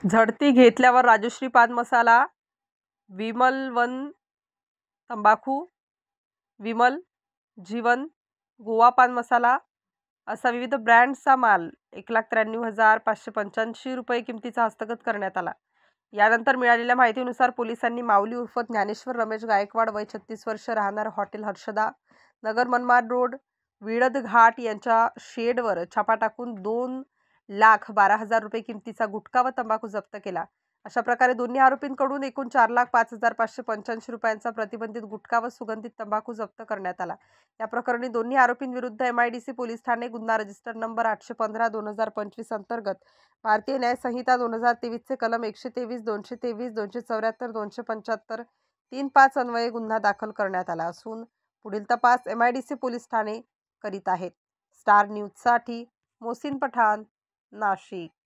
झडती घेतल्यावर राजश्री पान मसाला, विमल वन तंबाखू, विमल जीवन, गोवा पान मसाला असा विविध ब्रँड्सचा माल 1,93,585 रुपये किमतीचा हस्तगत करण्यात आला। यानंतर मिळालेल्या माहितीनुसार पोलिसांनी माऊली उर्फ ज्ञानेश्वर रमेश गायकवाड वय 36 वर्ष राहणार हॉटेल हर्षदा नगर मनमाड रोड विळद घाट यांच्या शेडवर छापा टाकून 2,12,000 रुपये किमतीचा गुटखा व तंबाखू जप्त केला। अशा प्रकारे दोन्ही आरोपींकडून एकूण 4,05,585 रुपयांचा प्रतिबंधित गुटखा व सुगंधित तंबाखू जप्त करण्यात आला। या प्रकरणी दोन्ही आरोपींविरुद्ध MIDC पोलीस ठाणे गुन्हा रजिस्टर नंबर 815/2025 अंतर्गत भारतीय न्याय संहिता 2023 चे कलम 123, 223, 274, 275, 35 अन्वये गुन्हा दाखल करण्यात आला असून पुढील तपास MIDC पोलीस ठाणे करीत आहेत। स्टार न्यूजसाठी मोहसिन पठाण, नाशिक।